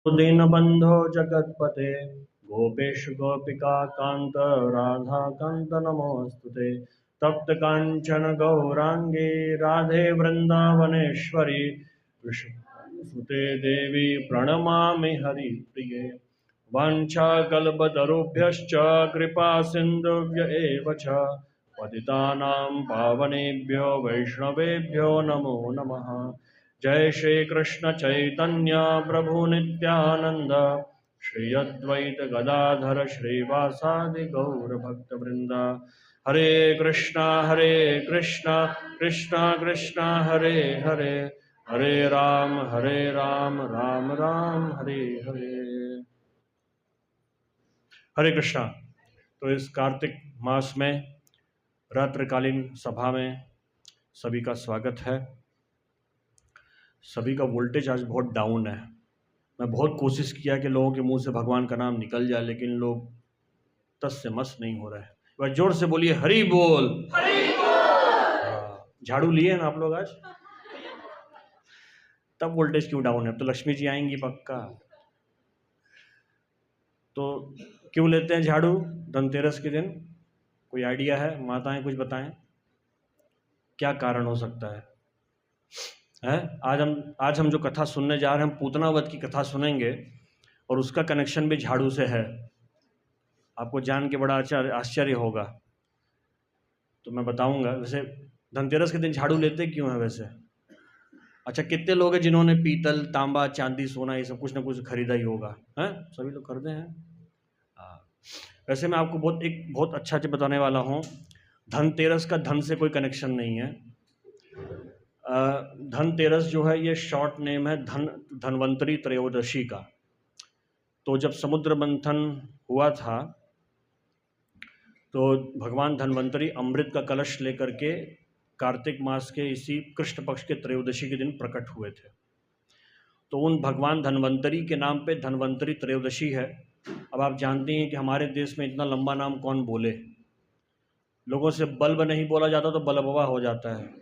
दीनबन्धो जगत्पते गोपेश गोपिका कान्त राधा कान्त नमोऽस्तुते तप्त काञ्चन गौराङ्गे राधे वृन्दावनेश्वरी सुते देवी प्रणमामि हरिप्रिये वाञ्छाकल्पतरुभ्यश्च कृपा सिन्धुभ्य एव च पतितानां पावनेभ्यो वैष्णवेभ्यो नमो नमः। जय श्री कृष्ण चैतन्य प्रभु नित्यानंद श्री अद्वैत गदाधर श्रीवासादि गौर भक्त वृंद। हरे कृष्णा कृष्णा कृष्णा हरे हरे, हरे राम राम राम हरे हरे। हरे कृष्णा। तो इस कार्तिक मास में रात्रिकालीन सभा में सभी का स्वागत है। सभी का वोल्टेज आज बहुत डाउन है। मैं बहुत कोशिश किया कि लोगों के मुंह से भगवान का नाम निकल जाए, लेकिन लोग तस से मस नहीं हो रहे हैं। वह जोर से बोलिए हरि बोल, हरि बोल। झाड़ू लिए ना आप लोग आज? तब वोल्टेज क्यों डाउन है? तो लक्ष्मी जी आएंगी पक्का। तो क्यों लेते हैं झाड़ू धनतेरस के दिन? कोई आइडिया है? माताएं कुछ बताएं, क्या कारण हो सकता है? आज हम जो कथा सुनने जा रहे हैं, हम पूतनावत की कथा सुनेंगे और उसका कनेक्शन भी झाड़ू से है। आपको जान के बड़ा आश्चर्य होगा, तो मैं बताऊंगा। वैसे धनतेरस के दिन झाड़ू लेते क्यों हैं वैसे? अच्छा, कितने लोग हैं जिन्होंने पीतल, तांबा, चांदी, सोना ये सब कुछ ना कुछ खरीदा ही होगा? हैं? सभी लोग खरीदे हैं। वैसे मैं आपको बहुत अच्छा चीज बताने वाला हूँ। धनतेरस का धन से कोई कनेक्शन नहीं है। धनतेरस जो है ये शॉर्ट नेम है धन्वंतरी त्रयोदशी का। तो जब समुद्र मंथन हुआ था तो भगवान धन्वंतरी अमृत का कलश लेकर के कार्तिक मास के इसी कृष्ण पक्ष के त्रयोदशी के दिन प्रकट हुए थे। तो उन भगवान धन्वंतरी के नाम पे धन्वंतरी त्रयोदशी है। अब आप जानते हैं कि हमारे देश में इतना लंबा नाम कौन बोले? लोगों से बल्ब नहीं बोला जाता तो बल्बवा हो जाता है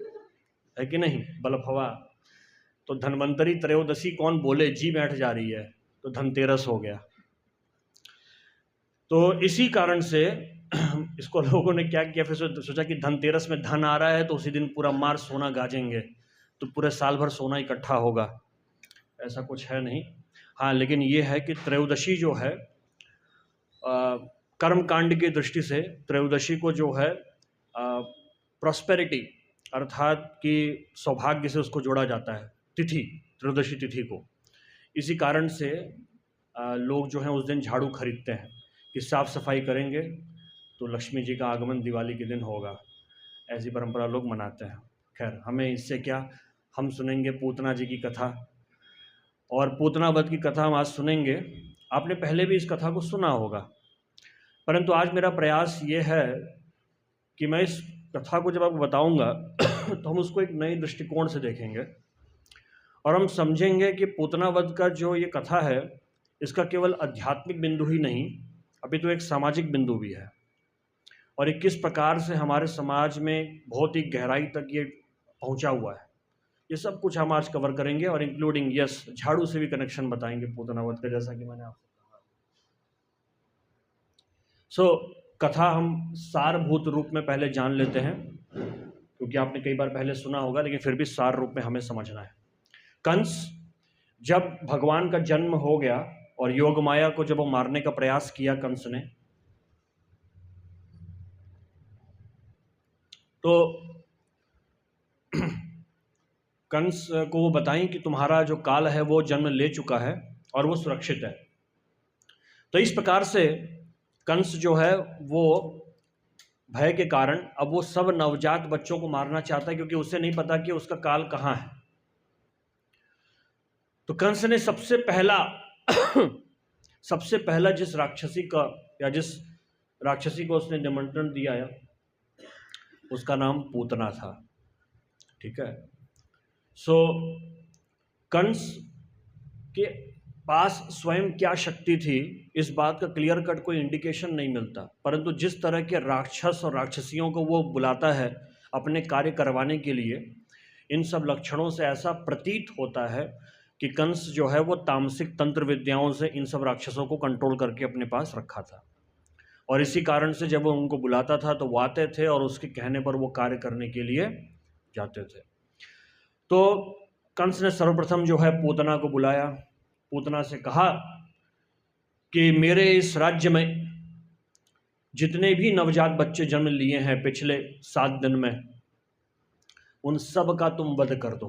कि नहीं? बल्बवा। तो धन्वंतरी त्रयोदशी कौन बोले, जी बैठ जा रही है, तो धनतेरस हो गया। तो इसी कारण से इसको लोगों ने क्या किया, फिर सोचा कि धनतेरस में धन आ रहा है तो उसी दिन पूरा मार सोना गाजेंगे, तो पूरे साल भर सोना इकट्ठा होगा। ऐसा कुछ है नहीं। हाँ, लेकिन ये है कि त्रयोदशी जो है कर्म कांड की दृष्टि से त्रयोदशी को जो है प्रॉस्पेरिटी अर्थात कि सौभाग्य से उसको जोड़ा जाता है, तिथि, त्रयोदशी तिथि को। इसी कारण से लोग जो हैं उस दिन झाड़ू खरीदते हैं कि साफ सफाई करेंगे तो लक्ष्मी जी का आगमन दिवाली के दिन होगा। ऐसी परंपरा लोग मनाते हैं। खैर, हमें इससे क्या, हम सुनेंगे पूतना जी की कथा, और पूतनावत की कथा हम आज सुनेंगे। आपने पहले भी इस कथा को सुना होगा, परंतु आज मेरा प्रयास ये है कि मैं इस कथा को जब आपको बताऊंगा तो हम उसको एक नए दृष्टिकोण से देखेंगे और हम समझेंगे कि पूतनावत का जो ये कथा है इसका केवल आध्यात्मिक बिंदु ही नहीं, अभी तो एक सामाजिक बिंदु भी है, और ये किस प्रकार से हमारे समाज में बहुत ही गहराई तक ये पहुंचा हुआ है। ये सब कुछ हम आज कवर करेंगे और इंक्लूडिंग झाड़ू से भी कनेक्शन बताएंगे पूतनावत का, जैसा कि मैंने आपसे कहा। कथा हम सारभूत रूप में पहले जान लेते हैं, क्योंकि आपने कई बार पहले सुना होगा, लेकिन फिर भी सार रूप में हमें समझना है। कंस जब भगवान का जन्म हो गया और योग माया को जब वो मारने का प्रयास किया कंस ने, तो कंस को वो बताएं कि तुम्हारा जो काल है वो जन्म ले चुका है और वो सुरक्षित है। तो इस प्रकार से कंस जो है वो भय के कारण अब वो सब नवजात बच्चों को मारना चाहता है, क्योंकि उसे नहीं पता कि उसका काल कहाँ है। तो कंस ने सबसे पहला जिस राक्षसी का या जिस राक्षसी को उसने निमंत्रण दिया है उसका नाम पूतना था। ठीक है। कंस के पास स्वयं क्या शक्ति थी इस बात का क्लियर कट कोई इंडिकेशन नहीं मिलता, परंतु जिस तरह के राक्षस और राक्षसियों को वो बुलाता है अपने कार्य करवाने के लिए, इन सब लक्षणों से ऐसा प्रतीत होता है कि कंस जो है वो तामसिक तंत्र विद्याओं से इन सब राक्षसों को कंट्रोल करके अपने पास रखा था, और इसी कारण से जब वो उनको बुलाता था तो वो आते थे और उसके कहने पर वो कार्य करने के लिए जाते थे। तो कंस ने सर्वप्रथम जो है पूतना को बुलाया। पूतना से कहा कि मेरे इस राज्य में जितने भी नवजात बच्चे जन्म लिए हैं पिछले 7 दिन में, उन सब का तुम वध कर दो,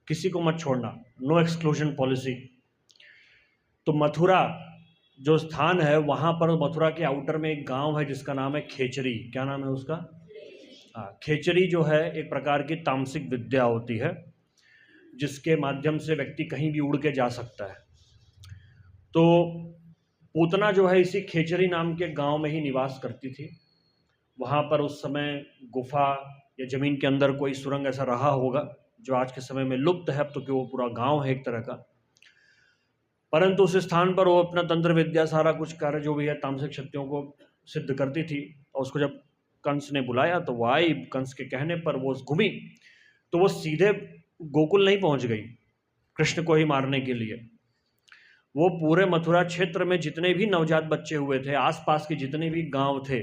किसी को मत छोड़ना, नो एक्सक्लूजन पॉलिसी। तो मथुरा जो स्थान है वहाँ पर, मथुरा के आउटर में एक गांव है जिसका नाम है खेचरी। क्या नाम है उसका? हाँ, खेचरी जो है एक प्रकार की तामसिक विद्या होती है जिसके माध्यम से व्यक्ति कहीं भी उड़ के जा सकता है। तो पूतना जो है इसी खेचरी नाम के गांव में ही निवास करती थी। वहाँ पर उस समय गुफा या ज़मीन के अंदर कोई सुरंग ऐसा रहा होगा जो आज के समय में लुप्त है, अब तो कि वो पूरा गांव है एक तरह का। परंतु उस स्थान पर वो अपना तंत्र विद्या सारा कुछ कार्य जो भी है तामसिक शक्तियों को सिद्ध करती थी। और उसको जब कंस ने बुलाया तो वो आई, कंस के कहने पर वो घूमी, तो वो सीधे गोकुल नहीं पहुंच गई कृष्ण को ही मारने के लिए। वो पूरे मथुरा क्षेत्र में जितने भी नवजात बच्चे हुए थे, आसपास के जितने भी गांव थे,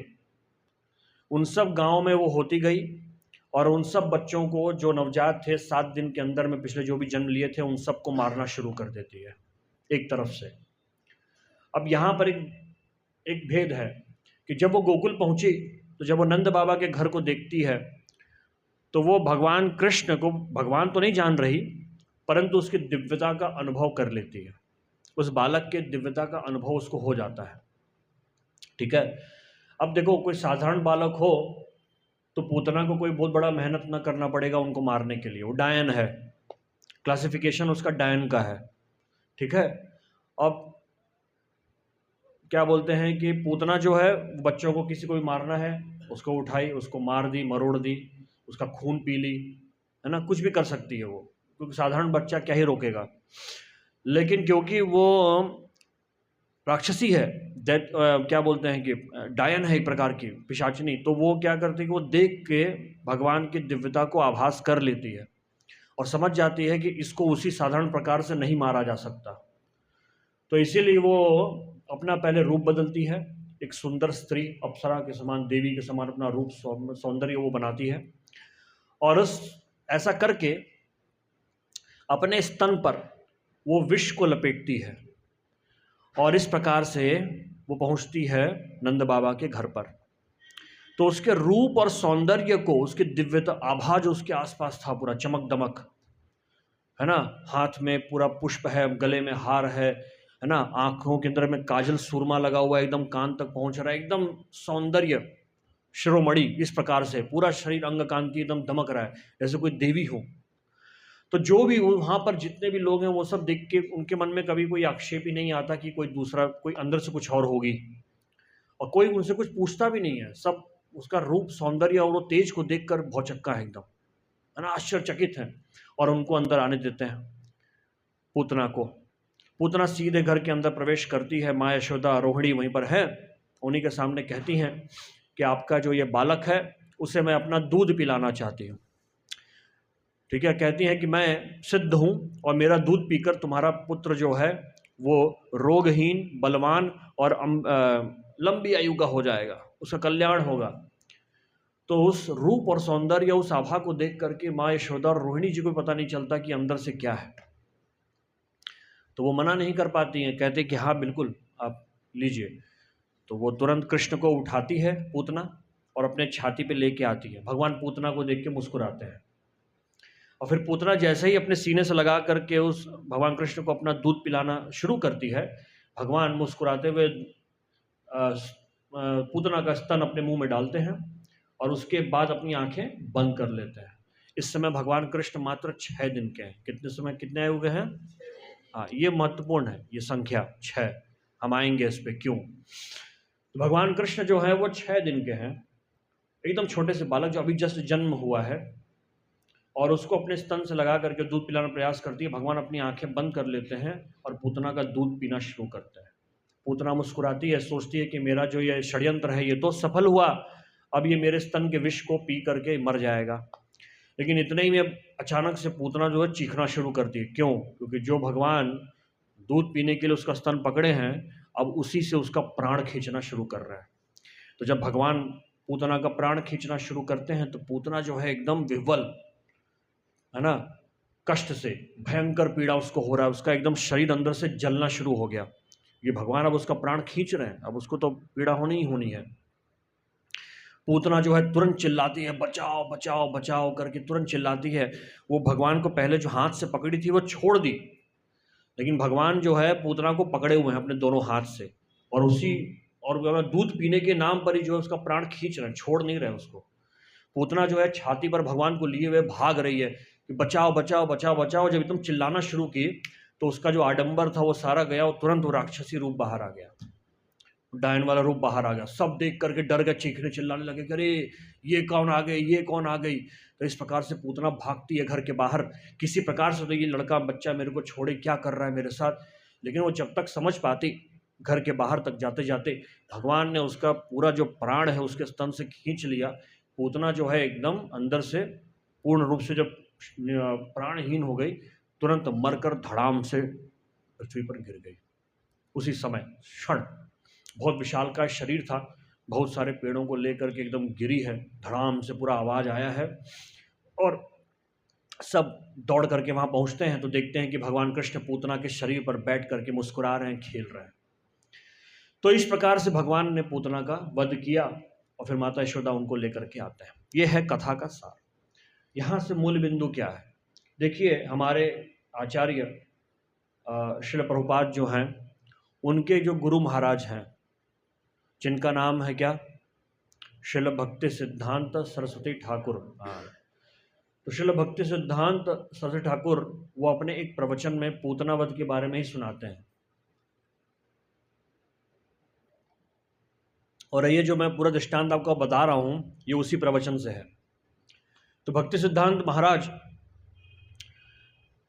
उन सब गांव में वो होती गई और उन सब बच्चों को जो नवजात थे 7 दिन के अंदर में पिछले जो भी जन्म लिए थे उन सबको मारना शुरू कर देती है एक तरफ से। अब यहाँ पर एक भेद है कि जब वो गोकुल पहुंची तो जब वो नंद बाबा के घर को देखती है तो वो भगवान कृष्ण को भगवान तो नहीं जान रही, परंतु उसकी दिव्यता का अनुभव कर लेती है। उस बालक के दिव्यता का अनुभव उसको हो जाता है। ठीक है, अब देखो कोई साधारण बालक हो तो पूतना को कोई बहुत बड़ा मेहनत ना करना पड़ेगा उनको मारने के लिए, वो डायन है, क्लासिफिकेशन उसका डायन का है। ठीक है, अब क्या बोलते हैं कि पूतना जो है बच्चों को किसी को भी मारना है, उसको उठाई, उसको मार दी, मरोड़ दी, उसका खून पी ली, है ना, कुछ भी कर सकती है वो, क्योंकि साधारण बच्चा क्या ही रोकेगा। लेकिन क्योंकि वो राक्षसी है, क्या बोलते हैं कि डायन है एक प्रकार की पिशाचिनी, तो वो क्या करती है कि वो देख के भगवान की दिव्यता को आभास कर लेती है और समझ जाती है कि इसको उसी साधारण प्रकार से नहीं मारा जा सकता। तो इसीलिए वो अपना पहले रूप बदलती है, एक सुंदर स्त्री अप्सरा के समान, देवी के समान अपना रूप सौंदर्य वो बनाती है, और उस ऐसा करके अपने स्तन पर वो विष को लपेटती है और इस प्रकार से वो पहुंचती है नंद बाबा के घर पर। तो उसके रूप और सौंदर्य को, उसकी दिव्यता आभा जो उसके आसपास था, पूरा चमक दमक, है ना, हाथ में पूरा पुष्प है, गले में हार है ना, आंखों के अंदर में काजल सुरमा लगा हुआ है, एकदम कान तक पहुंच रहा है, एकदम सौंदर्य शिरोमणि, इस प्रकार से पूरा शरीर अंग कांति एकदम दमक रहा है जैसे कोई देवी हो। तो जो भी वहाँ पर जितने भी लोग हैं वो सब देख के उनके मन में कभी कोई आक्षेप ही नहीं आता कि कोई दूसरा, कोई अंदर से कुछ और होगी, और कोई उनसे कुछ पूछता भी नहीं है। सब उसका रूप सौंदर्य और वो तेज को देखकर भौचक्का है एकदम, है ना, आश्चर्यचकित हैं और उनको अंदर आने देते हैं पूतना को। पूतना सीधे घर के अंदर प्रवेश करती है, माँ यशोदा रोहिणी वहीं पर है, उन्हीं के सामने कहती हैं कि आपका जो ये बालक है उसे मैं अपना दूध पिलाना चाहती हूँ। ठीक है, कहती हैं कि मैं सिद्ध हूँ और मेरा दूध पीकर तुम्हारा पुत्र जो है वो रोगहीन, बलवान और लंबी आयु का हो जाएगा, उसका कल्याण होगा। तो उस रूप और सौंदर्य, उस आभा को देख करके माँ यशोदा और रोहिणी जी को पता नहीं चलता कि अंदर से क्या है, तो वो मना नहीं कर पाती हैं, कहते कि हाँ बिल्कुल आप लीजिए। तो वो तुरंत कृष्ण को उठाती है पूतना और अपने छाती पे लेके आती है। भगवान पूतना को देख के मुस्कुराते हैं और फिर पूतना जैसे ही अपने सीने से लगा करके उस भगवान कृष्ण को अपना दूध पिलाना शुरू करती है, भगवान मुस्कुराते हुए पूतना का स्तन अपने मुंह में डालते हैं और उसके बाद अपनी आंखें बंद कर लेते हैं। इस समय भगवान कृष्ण मात्र 6 दिन के हैं। कितने आयु के हैं? हाँ, ये महत्वपूर्ण है, ये संख्या 6, हम आएंगे इस पे क्यों। तो भगवान कृष्ण जो है वो 6 दिन के हैं, एकदम छोटे से बालक जो अभी जस्ट जन्म हुआ है, और उसको अपने स्तन से लगा करके दूध पिलाने का प्रयास करती है। भगवान अपनी आंखें बंद कर लेते हैं और पूतना का दूध पीना शुरू करते हैं। पूतना मुस्कुराती है, सोचती है कि मेरा जो ये षड्यंत्र है ये तो सफल हुआ, अब ये मेरे स्तन के विष को पी करके मर जाएगा। लेकिन इतने ही में अचानक से पूतना जो है चीखना शुरू करती है। क्यों? क्योंकि जो भगवान दूध पीने के लिए उसका स्तन पकड़े हैं, अब उसी से उसका प्राण खींचना शुरू कर रहा है। तो जब भगवान पूतना का प्राण खींचना शुरू करते हैं तो पूतना जो है एकदम विह्वल, है ना, कष्ट से, भयंकर पीड़ा उसको हो रहा है, उसका एकदम शरीर अंदर से जलना शुरू हो गया। ये भगवान अब उसका प्राण खींच रहे हैं, अब उसको तो पीड़ा होनी ही होनी है। पूतना जो है तुरंत चिल्लाती है, बचाओ बचाओ बचाओ करके तुरंत चिल्लाती है। वो भगवान को पहले जो हाथ से पकड़ी थी वो छोड़ दी, लेकिन भगवान जो है पूतना को पकड़े हुए हैं अपने दोनों हाथ से, और और वो दूध पीने के नाम पर ही जो है उसका प्राण खींच रहे हैं, छोड़ नहीं रहे उसको। पूतना जो है छाती पर भगवान को लिए हुए भाग रही है कि बचाओ बचाओ बचाओ बचाओ। जब एकदम चिल्लाना शुरू की तो उसका जो आडंबर था वो सारा गया, और तुरंत वो राक्षसी रूप बाहर आ गया, डायन वाला रूप बाहर आ गया। सब देख करके डर गए, चीखने चिल्लाने लगे, अरे ये कौन आ गई, ये कौन आ गई। तो इस प्रकार से पूतना भागती है घर के बाहर, किसी प्रकार से तो ये लड़का बच्चा मेरे को छोड़े, क्या कर रहा है मेरे साथ। लेकिन वो जब तक समझ पाती, घर के बाहर तक जाते जाते भगवान ने उसका पूरा जो प्राण है उसके स्तन से खींच लिया। पूतना जो है एकदम अंदर से पूर्ण रूप से जब प्राणहीन हो गई, तुरंत मरकर धड़ाम से पृथ्वी पर गिर गई। उसी समय क्षण, बहुत विशालकाय शरीर था, बहुत सारे पेड़ों को लेकर के एकदम गिरी है, धड़ाम से पूरा आवाज आया है। और सब दौड़ करके वहां पहुंचते हैं तो देखते हैं कि भगवान कृष्ण पूतना के शरीर पर बैठ करके मुस्कुरा रहे हैं, खेल रहे हैं। तो इस प्रकार से भगवान ने पूतना का वध किया और फिर माता यशोदा उनको लेकर के आते हैं। यह है कथा का सार। यहाँ से मूल बिंदु क्या है? देखिए, हमारे आचार्य श्रील प्रभुपाद जो हैं, उनके जो गुरु महाराज हैं, जिनका नाम है क्या, श्रील भक्ति सिद्धांत सरस्वती ठाकुर। तो श्रील भक्ति सिद्धांत सरस्वती ठाकुर वो अपने एक प्रवचन में पूतनावध के बारे में ही सुनाते हैं। और ये जो मैं पूरा दृष्टांत आपको बता रहा हूं, ये उसी प्रवचन से है। तो भक्ति सिद्धांत महाराज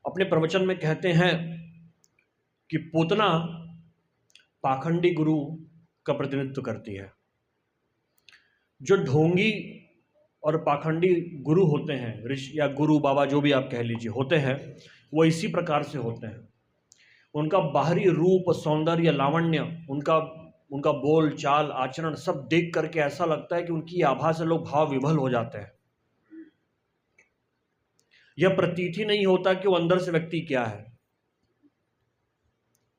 अपने प्रवचन में कहते हैं कि पूतना पाखंडी गुरु का प्रतिनिधित्व करती है। जो ढोंगी और पाखंडी गुरु होते हैं, ऋषि या गुरु बाबा जो भी आप कह लीजिए, होते हैं, वो इसी प्रकार से होते हैं। उनका बाहरी रूप, सौंदर्य, लावण्य, उनका बोल चाल, आचरण सब देख करके ऐसा लगता है कि उनकी आभा से लोग भाव विभल हो जाते हैं। यह प्रतीत ही नहीं होता कि वो अंदर से व्यक्ति क्या है।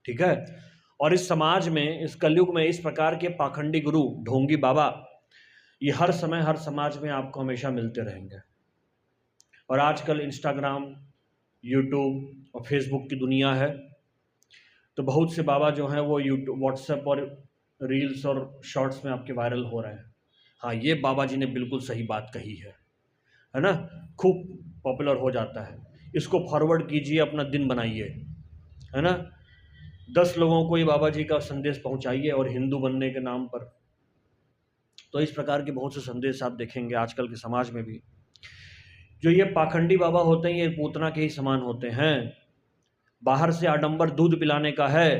ठीक है? और इस समाज में, इस कलयुग में इस प्रकार के पाखंडी गुरु, ढोंगी बाबा, ये हर समय हर समाज में आपको हमेशा मिलते रहेंगे। और आजकल इंस्टाग्राम, यूट्यूब और फेसबुक की दुनिया है, तो बहुत से बाबा जो हैं वो यूट्यूब, व्हाट्सएप और रील्स और शॉर्ट्स में आपके वायरल हो रहे हैं। हाँ, ये बाबा जी ने बिल्कुल सही बात कही है ना, खूब पॉपुलर हो जाता है। इसको फॉरवर्ड कीजिए, अपना दिन बनाइए, है ना, 10 लोगों को ये बाबा जी का संदेश पहुंचाइए, और हिंदू बनने के नाम पर। तो इस प्रकार के बहुत से संदेश आप देखेंगे आजकल के समाज में भी। जो ये पाखंडी बाबा होते हैं, ये पूतना के ही समान होते हैं। बाहर से आडंबर दूध पिलाने का है,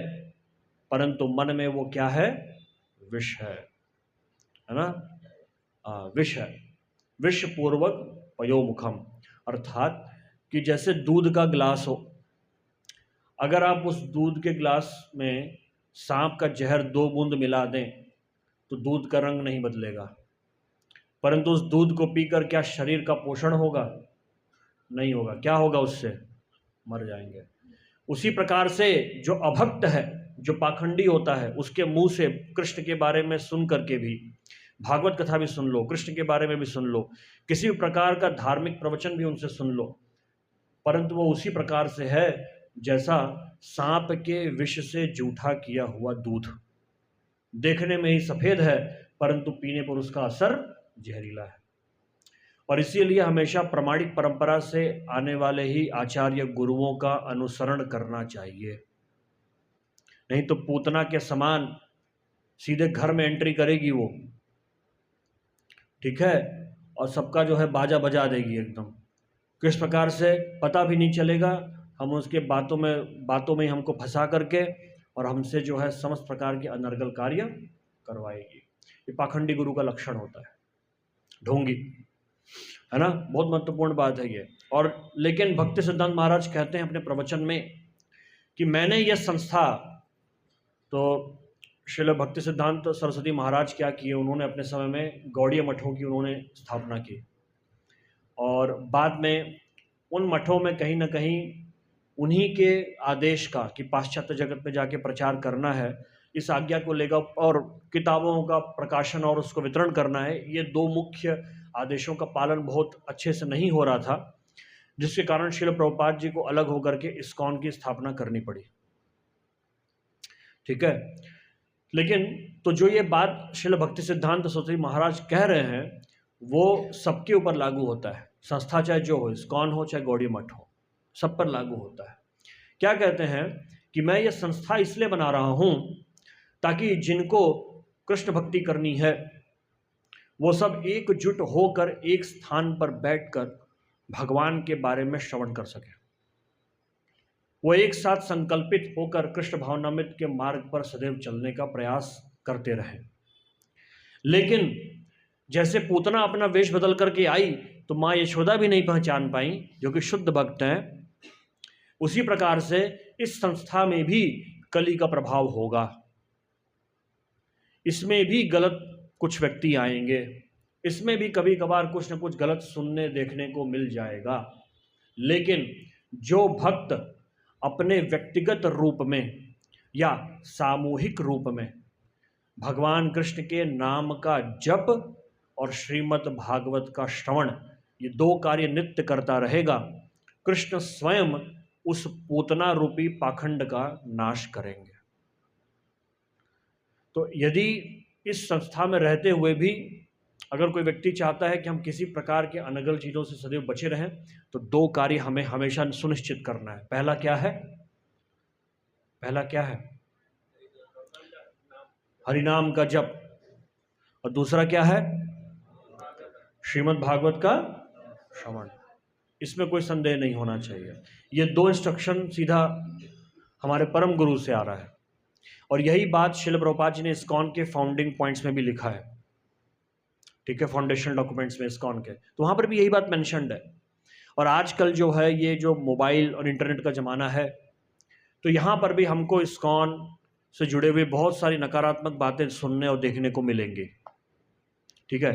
परंतु मन में वो क्या है? विष है ना, विष है। विष पूर्वक पयोमुखम, अर्थात कि जैसे दूध का ग्लास हो, अगर आप उस दूध के ग्लास में सांप का जहर 2 बूंद मिला दें तो दूध का रंग नहीं बदलेगा, परंतु उस दूध को पीकर क्या शरीर का पोषण होगा? नहीं होगा। क्या होगा? उससे मर जाएंगे। उसी प्रकार से जो अभक्त है, जो पाखंडी होता है, उसके मुंह से कृष्ण के बारे में सुन करके भी, भागवत कथा भी सुन लो, कृष्ण के बारे में भी सुन लो, किसी भी प्रकार का धार्मिक प्रवचन भी उनसे सुन लो, परंतु वो उसी प्रकार से है जैसा सांप के विष से जूठा किया हुआ दूध। देखने में ही सफेद है, परंतु पीने पर उसका असर जहरीला है। और इसीलिए हमेशा प्रामाणिक परंपरा से आने वाले ही आचार्य गुरुओं का अनुसरण करना चाहिए। नहीं तो पूतना के समान सीधे घर में एंट्री करेगी वो, ठीक है, और सबका जो है बाजा बजा देगी एकदम। किस प्रकार से पता भी नहीं चलेगा, हम उसके बातों में हमको फंसा करके और हमसे जो है समस्त प्रकार के अनर्गल कार्य करवाएगी। ये पाखंडी गुरु का लक्षण होता है, ढोंगी। है ना, बहुत महत्वपूर्ण बात है ये। और लेकिन भक्ति सिद्धांत महाराज कहते हैं अपने प्रवचन में कि मैंने यह संस्था, तो श्रील भक्ति सिद्धांत सरस्वती महाराज क्या किए, उन्होंने अपने समय में गौड़ीय मठों की उन्होंने स्थापना की, और बाद में उन मठों में कहीं ना कहीं उन्हीं के आदेश का कि पाश्चात्य जगत में जाके प्रचार करना है, इस आज्ञा को लेकर और किताबों का प्रकाशन और उसको वितरण करना है, ये दो मुख्य आदेशों का पालन बहुत अच्छे से नहीं हो रहा था, जिसके कारण श्रील प्रभुपाद जी को अलग होकर के इस्कॉन की स्थापना करनी पड़ी। ठीक है, लेकिन तो जो ये बात श्रील भक्ति सिद्धांत सरस्वती महाराज कह रहे हैं वो सबके ऊपर लागू होता है, संस्था चाहे जो हो, इस्कॉन हो चाहे गौड़ी मठ हो, सब पर लागू होता है। क्या कहते हैं कि मैं ये संस्था इसलिए बना रहा हूं ताकि जिनको कृष्ण भक्ति करनी है वो सब एकजुट होकर एक स्थान पर बैठकर भगवान के बारे में श्रवण कर सके, वो एक साथ संकल्पित होकर कृष्ण भावनामृत के मार्ग पर सदैव चलने का प्रयास करते रहे। लेकिन जैसे पूतना अपना वेश बदल करके आई तो माँ यशोदा भी नहीं पहचान पाई जो कि शुद्ध भक्त हैं, उसी प्रकार से इस संस्था में भी कली का प्रभाव होगा, इसमें भी गलत कुछ व्यक्ति आएंगे, इसमें भी कभी कभार कुछ न कुछ गलत सुनने देखने को मिल जाएगा। लेकिन जो भक्त अपने व्यक्तिगत रूप में या सामूहिक रूप में भगवान कृष्ण के नाम का जप और श्रीमद् भागवत का श्रवण, ये दो कार्य नित्य करता रहेगा, कृष्ण स्वयं उस पूतना रूपी पाखंड का नाश करेंगे। तो यदि इस संस्था में रहते हुए भी अगर कोई व्यक्ति चाहता है कि हम किसी प्रकार के अनगल चीज़ों से सदैव बचे रहें, तो दो कार्य हमें हमेशा सुनिश्चित करना है। पहला क्या है? पहला क्या है? हरिनाम का जप, और दूसरा क्या है? श्रीमद् भागवत का श्रवण। इसमें कोई संदेह नहीं होना चाहिए। ये दो इंस्ट्रक्शन सीधा हमारे परम गुरु से आ रहा है, और यही बात श्रील प्रभुपाद जी ने इस्कॉन के फाउंडिंग पॉइंट्स में भी लिखा है। ठीक है, फाउंडेशन डॉक्यूमेंट्स में इस्कॉन के, तो वहाँ पर भी यही बात मेंशन्ड है। और आजकल जो है ये जो मोबाइल और इंटरनेट का ज़माना है, तो यहाँ पर भी हमको इस्कॉन से जुड़े हुए बहुत सारी नकारात्मक बातें सुनने और देखने को मिलेंगी। ठीक है,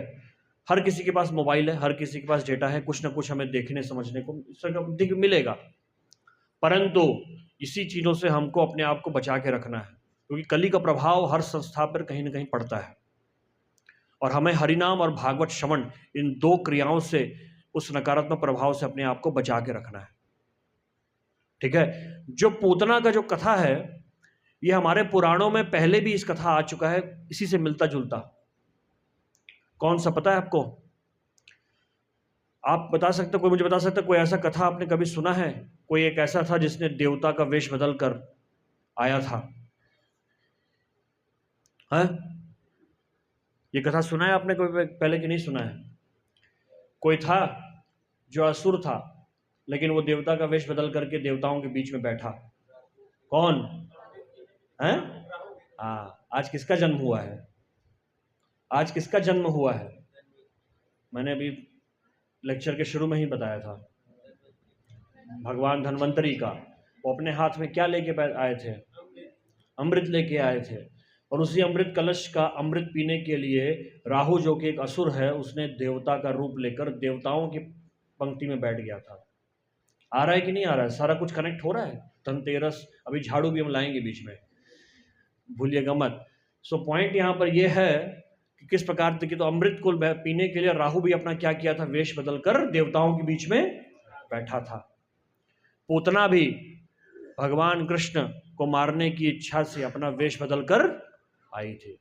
हर किसी के पास मोबाइल है, हर किसी के पास डेटा है, कुछ ना कुछ हमें देखने समझने को मिलेगा, परंतु इसी चीज़ों से हमको अपने आप को बचा के रखना है, क्योंकि कली का प्रभाव हर संस्था पर कहीं ना कहीं पड़ता है, और हमें हरिनाम और भागवत श्रवण, इन दो क्रियाओं से, उस नकारात्मक प्रभाव से अपने आप को बचा के रखना है। ठीक है, जो पूतना का जो कथा है, ये हमारे पुराणों में पहले भी इस कथा आ चुका है, इसी से मिलता जुलता। कौन सा पता है आपको? आप बता सकते, कोई मुझे बता सकता कोई ऐसा कथा आपने कभी सुना है? कोई एक ऐसा था जिसने देवता का वेश बदल कर आया था? है? ये कथा सुना है आपने कभी पहले कि नहीं सुना है? कोई था जो असुर था, लेकिन वो देवता का वेश बदल करके देवताओं के बीच में बैठा। कौन है? हाँ, आज किसका जन्म हुआ है? आज किसका जन्म हुआ है? मैंने अभी लेक्चर के शुरू में ही बताया था, भगवान धन्वंतरी का। वो अपने हाथ में क्या लेके आए थे? अमृत लेके आए थे, और उसी अमृत कलश का अमृत पीने के लिए राहु, जो कि एक असुर है, उसने देवता का रूप लेकर देवताओं की पंक्ति में बैठ गया था। आ रहा है कि नहीं आ रहा है? सारा कुछ कनेक्ट हो रहा है। धनतेरस, अभी झाड़ू भी हम लाएंगे बीच में, भूलिएगा मत। सो पॉइंट यहाँ पर यह है कि किस प्रकार से, तो अमृत को पीने के लिए राहु भी अपना क्या किया था? वेश बदलकर देवताओं के बीच में बैठा था। पूतना भी भगवान कृष्ण को मारने की इच्छा से अपना वेश बदलकर आई थी।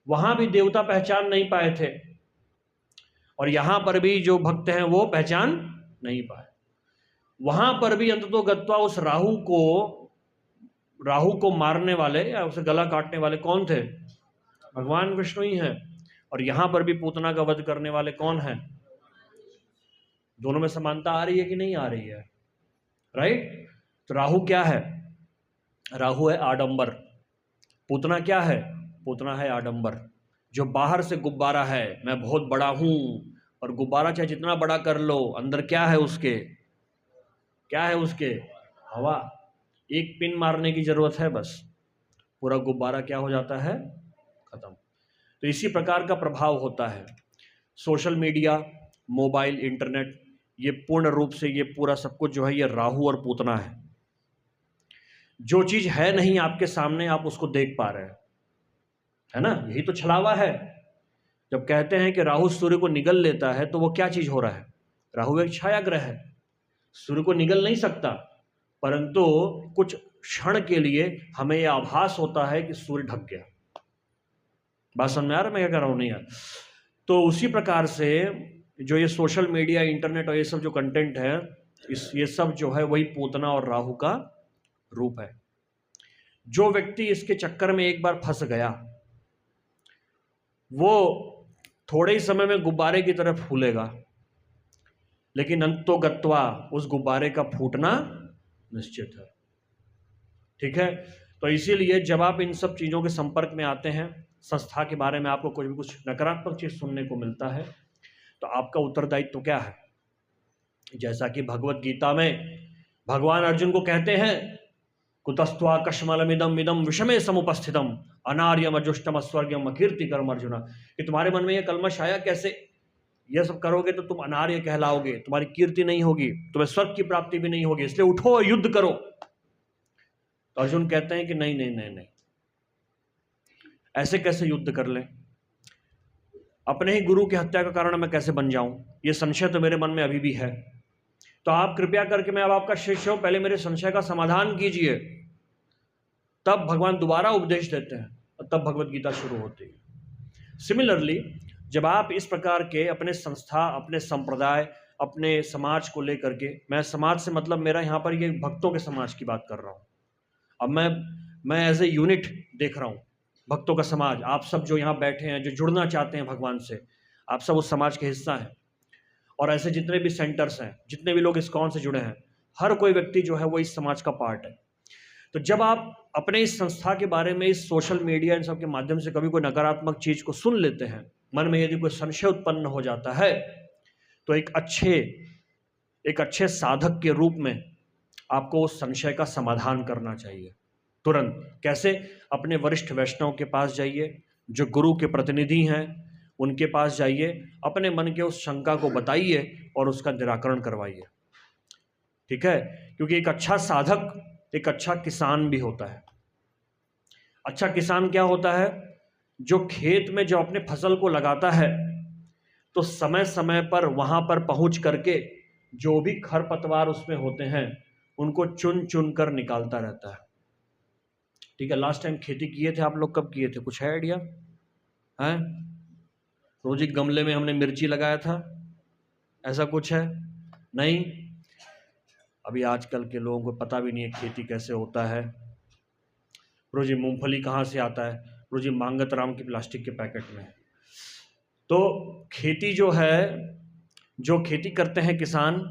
वहां भी देवता पहचान नहीं पाए थे, और यहां पर भी जो भक्त हैं वो पहचान नहीं पाए। वहां पर भी अंततोगत्वा उस राहु को मारने वाले या उसे गला काटने वाले कौन थे? भगवान विष्णु ही हैं। और यहां पर भी पूतना का वध करने वाले कौन हैं? दोनों में समानता आ रही है कि नहीं आ रही है? राइट? तो राहु क्या है? राहु है आडंबर। पूतना क्या है? पूतना है आडंबर, जो बाहर से गुब्बारा है, मैं बहुत बड़ा हूं, और गुब्बारा चाहे जितना बड़ा कर लो, अंदर क्या है उसके, क्या है उसके, हवा। एक पिन मारने की जरूरत है, बस पूरा गुब्बारा क्या हो जाता है, खत्म। तो इसी प्रकार का प्रभाव होता है। सोशल मीडिया, मोबाइल, इंटरनेट, ये पूर्ण रूप से ये पूरा सब कुछ जो है ये राहु और पूतना है। जो चीज है नहीं आपके सामने, आप उसको देख पा रहे हैं, है ना, यही तो छलावा है। जब कहते हैं कि राहु सूर्य को निगल लेता है, तो वो क्या चीज हो रहा है, राहु एक छाया ग्रह है, सूर्य को निगल नहीं सकता, परंतु कुछ क्षण के लिए हमें यह आभास होता है कि सूर्य ढक गया। बात समझ में आ रहा है मैं क्या कर रहा हूं, नहीं यार। तो उसी प्रकार से जो ये सोशल मीडिया, इंटरनेट और ये सब जो कंटेंट है, ये सब जो है वही पूतना और राहु का रूप है। जो व्यक्ति इसके चक्कर में एक बार फंस गया, वो थोड़े ही समय में गुब्बारे की तरफ फूलेगा, लेकिन अंतो गत्वा उस गुब्बारे का फूटना निश्चित है। ठीक है, तो इसीलिए जब आप इन सब चीजों के संपर्क में आते हैं, संस्था के बारे में आपको कुछ नकारात्मक चीज सुनने को मिलता है, तो आपका उत्तरदायित्व तो क्या है। जैसा कि भगवत गीता में भगवान अर्जुन को कहते हैं, कुतस्त्वा कश्मलमिदम इदम विषमे समुपस्थितम अनार्यम अजुष्टम अस्वर्गम अकीर्तिकरम अर्जुना, कि तुम्हारे मन में यह कलमश आया कैसे, यह सब करोगे तो तुम अनार्य कहलाओगे, तुम्हारी कीर्ति नहीं होगी, तुम्हें स्वर्ग की प्राप्ति भी नहीं होगी, इसलिए उठो और युद्ध करो। तो अर्जुन कहते हैं कि नहीं नहीं नहीं नहीं, ऐसे कैसे युद्ध कर लें, अपने ही गुरु की हत्या का कारण मैं कैसे बन जाऊं, यह संशय तो मेरे मन में अभी भी है। तो आप कृपया करके, मैं अब आपका शिष्य हूं, पहले मेरे संशय का समाधान कीजिए। तब भगवान दोबारा उपदेश देते हैं और तब भगवत गीता शुरू होती है। सिमिलरली, जब आप इस प्रकार के अपने संस्था, अपने संप्रदाय, अपने समाज को लेकर के, मैं समाज से मतलब मेरा यहाँ पर ये भक्तों के समाज की बात कर रहा हूँ। अब मैं एज ए यूनिट देख रहा हूँ, भक्तों का समाज, आप सब जो यहाँ बैठे हैं, जो जुड़ना चाहते हैं भगवान से, आप सब उस समाज के हिस्सा हैं। और ऐसे जितने भी सेंटर्स हैं, जितने भी लोग इस्कॉन से जुड़े हैं, हर कोई व्यक्ति जो है वो इस समाज का पार्ट है। तो जब आप अपने इस संस्था के बारे में इस सोशल मीडिया इन सब के माध्यम से कभी कोई नकारात्मक चीज को सुन लेते हैं, मन में यदि कोई संशय उत्पन्न हो जाता है, तो एक अच्छे साधक के रूप में आपको उस संशय का समाधान करना चाहिए तुरंत। कैसे? अपने वरिष्ठ वैष्णव के पास जाइए, जो गुरु के प्रतिनिधि हैं उनके पास जाइए, अपने मन के उस शंका को बताइए और उसका निराकरण करवाइए। ठीक है, क्योंकि एक अच्छा साधक एक अच्छा किसान भी होता है। अच्छा किसान क्या होता है? जो खेत में जो अपने फसल को लगाता है, तो समय समय पर वहां पर पहुंच करके जो भी खरपतवार उसमें होते हैं उनको चुन चुन कर निकालता रहता है। ठीक है, लास्ट टाइम खेती किए थे आप लोग, कब किए थे, कुछ है आइडिया है? रोज एक गमले में हमने मिर्ची लगाया था, ऐसा कुछ है? नहीं, अभी आजकल के लोगों को पता भी नहीं है खेती कैसे होता है। रोजी मूंगफली कहाँ से आता है, रोजी मांगत राम की प्लास्टिक के पैकेट में। तो खेती जो है, जो खेती करते हैं किसान,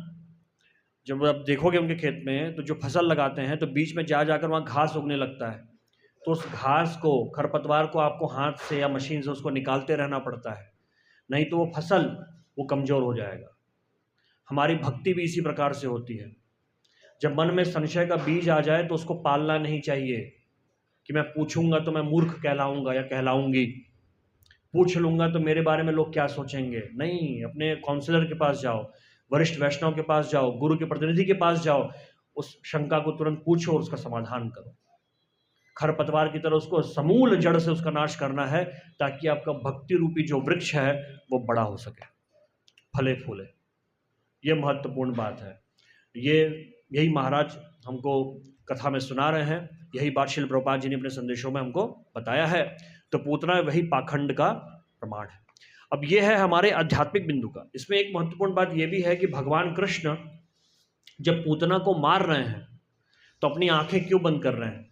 जब आप देखोगे उनके खेत में, तो जो फसल लगाते हैं तो बीच में जाकर वहाँ घास उगने लगता है, तो उस घास को, खरपतवार को आपको हाथ से या मशीन से उसको निकालते रहना पड़ता है, नहीं तो वो फसल वो कमज़ोर हो जाएगा। हमारी भक्ति भी इसी प्रकार से होती है। जब मन में संशय का बीज आ जाए तो उसको पालना नहीं चाहिए कि मैं पूछूंगा तो मैं मूर्ख कहलाऊंगा या कहलाऊंगी, पूछ लूंगा तो मेरे बारे में लोग क्या सोचेंगे। नहीं, अपने काउंसलर के पास जाओ, वरिष्ठ वैष्णव के पास जाओ, गुरु के प्रतिनिधि के पास जाओ, उस शंका को तुरंत पूछो और उसका समाधान करो। खरपतवार की तरह उसको समूल जड़ से उसका नाश करना है, ताकि आपका भक्ति रूपी जो वृक्ष है वो बड़ा हो सके, फले फूले। ये महत्वपूर्ण बात है। यही महाराज हमको कथा में सुना रहे हैं, यही बात श्रील प्रभुपाद जी ने अपने संदेशों में हमको बताया है। तो पूतना वही पाखंड का प्रमाण है। अब ये है हमारे आध्यात्मिक बिंदु का। इसमें एक महत्वपूर्ण बात यह भी है कि भगवान कृष्ण जब पूतना को मार रहे हैं तो अपनी आंखें क्यों बंद कर रहे हैं?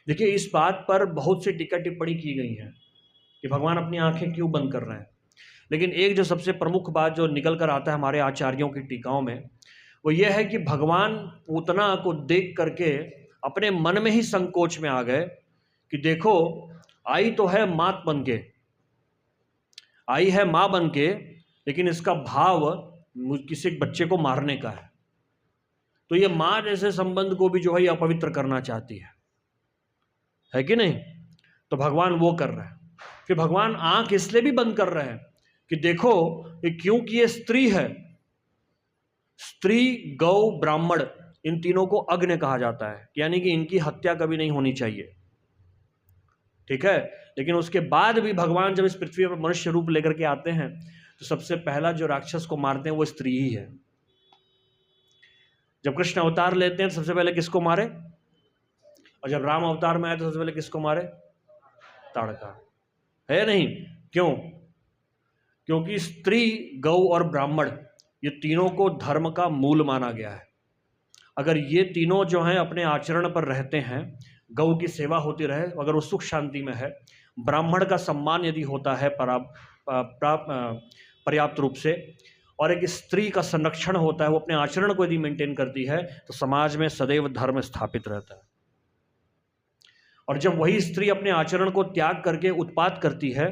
देखिए, इस बात पर बहुत सी टीका टिप्पणी की गई है कि भगवान अपनी आंखें क्यों बंद कर रहे हैं, लेकिन एक जो सबसे प्रमुख बात जो निकल कर आता है हमारे आचार्यों की टीकाओं में, वो ये है कि भगवान पूतना को देख करके अपने मन में ही संकोच में आ गए कि देखो, आई तो है मात बन के, आई है माँ बन के, लेकिन इसका भाव किसी एक बच्चे को मारने का तो ये माँ जैसे संबंध को भी जो है ये अपवित्र करना चाहती है कि नहीं? तो भगवान वो कर रहे हैं। फिर भगवान आंख इसलिए भी बंद कर रहे हैं कि देखो कि क्योंकि ये स्त्री है, स्त्री, गौ, ब्राह्मण, इन तीनों को अग्नि कहा जाता है, यानी कि इनकी हत्या कभी नहीं होनी चाहिए, ठीक है। लेकिन उसके बाद भी भगवान जब इस पृथ्वी पर मनुष्य रूप लेकर के आते हैं तो सबसे पहला जो राक्षस को मारते हैं वो स्त्री ही है। जब कृष्ण अवतार लेते हैं तो सबसे पहले किसको मारे, और जब राम अवतार में आए तो सबसे पहले किसको मारे? ताड़का, है नहीं? क्यों? क्योंकि स्त्री, गौ और ब्राह्मण ये तीनों को धर्म का मूल माना गया है। अगर ये तीनों जो हैं अपने आचरण पर रहते हैं, गौ की सेवा होती रहे, अगर वो सुख शांति में है, ब्राह्मण का सम्मान यदि होता है पर्याप्त रूप से, और एक स्त्री का संरक्षण होता है, वो अपने आचरण को यदि मेंटेन करती है, तो समाज में सदैव धर्म स्थापित रहता है। और जब वही स्त्री अपने आचरण को त्याग करके उत्पात करती है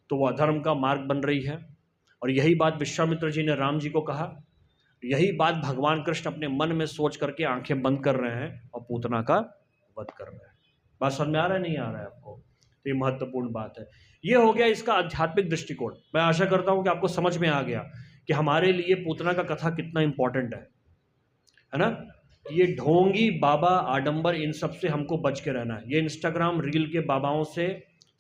तो वह अधर्म का मार्ग बन रही है। और यही बात विश्वामित्र जी ने राम जी को कहा, यही बात भगवान कृष्ण अपने मन में सोच करके आंखें बंद कर रहे हैं और पूतना का वध कर रहे हैं। बात समझ में आ रहा है, नहीं आ रहा है आपको? तो ये महत्वपूर्ण बात है। ये हो गया इसका आध्यात्मिक दृष्टिकोण। मैं आशा करता हूं कि आपको समझ में आ गया कि हमारे लिए पूतना का कथा कितना इंपॉर्टेंट है ना? ये ढोंगी, बाबा, आडंबर, इन सब से हमको बच के रहना है। ये इंस्टाग्राम रील के बाबाओं से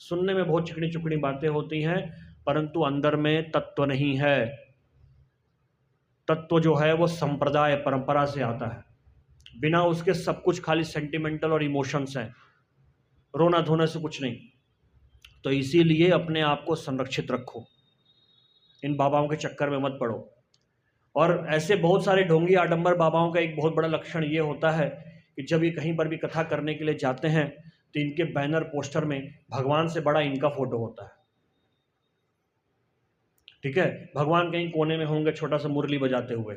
सुनने में बहुत चिकनी चुकनी बातें होती हैं, परंतु अंदर में तत्व नहीं है। तत्व जो है वो संप्रदाय, परंपरा से आता है। बिना उसके सब कुछ खाली सेंटिमेंटल और इमोशंस हैं, रोना धोने से कुछ नहीं। तो इसीलिए अपने आप को संरक्षित रखो, इन बाबाओं के चक्कर में मत पड़ो। और ऐसे बहुत सारे ढोंगी आडंबर बाबाओं का एक बहुत बड़ा लक्षण ये होता है कि जब ये कहीं पर भी कथा करने के लिए जाते हैं तो इनके बैनर पोस्टर में भगवान से बड़ा इनका फोटो होता है, ठीक है। भगवान कहीं कोने में होंगे छोटा सा मुरली बजाते हुए,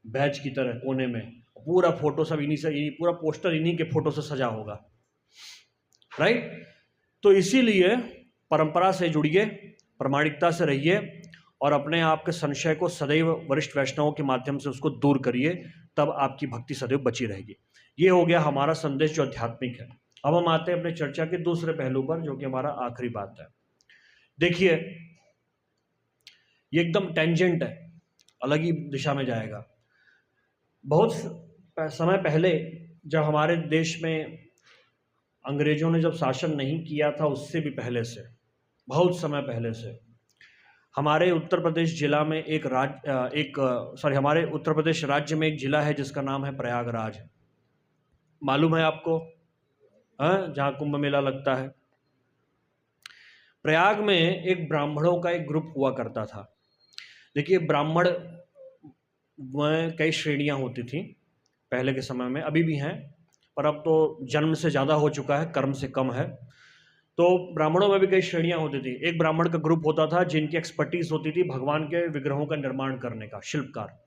बैच की तरह कोने में, पूरा फोटो सब इन्हीं से, पूरा पोस्टर इन्हीं के फोटो से सजा होगा, राइट। तो इसीलिए परंपरा से जुड़िए, प्रामाणिकता से रहिए और अपने आप के संशय को सदैव वरिष्ठ वैष्णवों के माध्यम से उसको दूर करिए, तब आपकी भक्ति सदैव बची रहेगी। ये हो गया हमारा संदेश जो आध्यात्मिक है। अब हम आते हैं अपने चर्चा के दूसरे पहलू पर, जो कि हमारा आखिरी बात है। देखिए, ये एकदम टेंजेंट है, अलग ही दिशा में जाएगा। बहुत समय पहले जब हमारे देश में अंग्रेजों ने जब शासन नहीं किया था, उससे भी पहले से, बहुत समय पहले से, हमारे उत्तर प्रदेश जिला में हमारे उत्तर प्रदेश राज्य में एक जिला है जिसका नाम है प्रयागराज। मालूम है आपको? जहाँ कुंभ मेला लगता है। प्रयाग में एक ब्राह्मणों का एक ग्रुप हुआ करता था। देखिए, ब्राह्मण में कई श्रेणियां होती थी पहले के समय में, अभी भी हैं, पर अब तो जन्म से ज़्यादा हो चुका है, कर्म से कम है। तो ब्राह्मणों में भी कई श्रेणियां होती थी। एक ब्राह्मण का ग्रुप होता था जिनकी एक्सपर्टीज होती थी भगवान के विग्रहों का निर्माण करने का, शिल्पकार।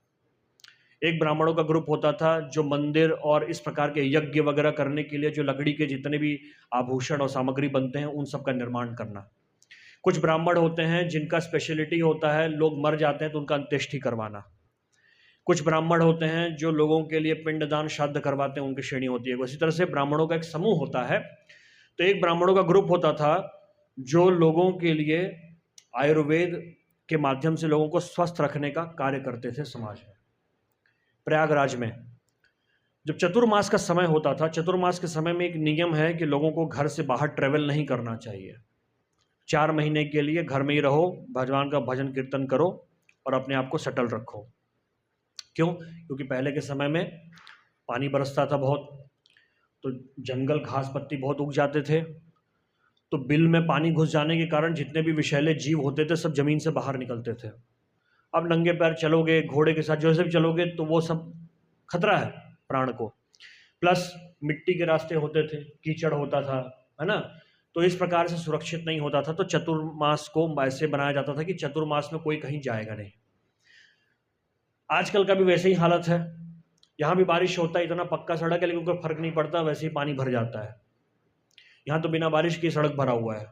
एक ब्राह्मणों का ग्रुप होता था जो मंदिर और इस प्रकार के यज्ञ वगैरह करने के लिए जो लकड़ी के जितने भी आभूषण और सामग्री बनते हैं उन सब का निर्माण करना। कुछ ब्राह्मण होते हैं जिनका स्पेशलिटी होता है लोग मर जाते हैं तो उनका अंत्येष्टि करवाना। कुछ ब्राह्मण होते हैं जो लोगों के लिए पिंडदान श्राद्ध करवाते हैं, उनकी श्रेणी होती है। उसी तरह से ब्राह्मणों का एक समूह होता है। तो एक ब्राह्मणों का ग्रुप होता था जो लोगों के लिए आयुर्वेद के माध्यम से लोगों को स्वस्थ रखने का कार्य करते थे समाज में। प्रयागराज में जब चतुर्मास का समय होता था, चतुर्मास के समय में एक नियम है कि लोगों को घर से बाहर ट्रेवल नहीं करना चाहिए। 4 महीने के लिए घर में ही रहो, भगवान का भजन कीर्तन करो और अपने आप को सेटल रखो। क्यों? क्योंकि पहले के समय में पानी बरसता था बहुत, तो जंगल घास पत्ती बहुत उग जाते थे, तो बिल में पानी घुस जाने के कारण जितने भी विषैले जीव होते थे सब जमीन से बाहर निकलते थे। अब नंगे पैर चलोगे, घोड़े के साथ जैसे भी चलोगे तो वो सब खतरा है प्राण को। प्लस मिट्टी के रास्ते होते थे, कीचड़ होता था, है ना, तो इस प्रकार से सुरक्षित नहीं होता था। तो चतुर्मास को ऐसे बनाया जाता था कि चतुर्मास में कोई कहीं जाएगा नहीं। आजकल का भी वैसे ही हालत है। यहाँ भी बारिश होता है, इतना पक्का सड़क है लेकिन कोई फर्क नहीं पड़ता, वैसे ही पानी भर जाता है। यहाँ तो बिना बारिश की सड़क भरा हुआ है।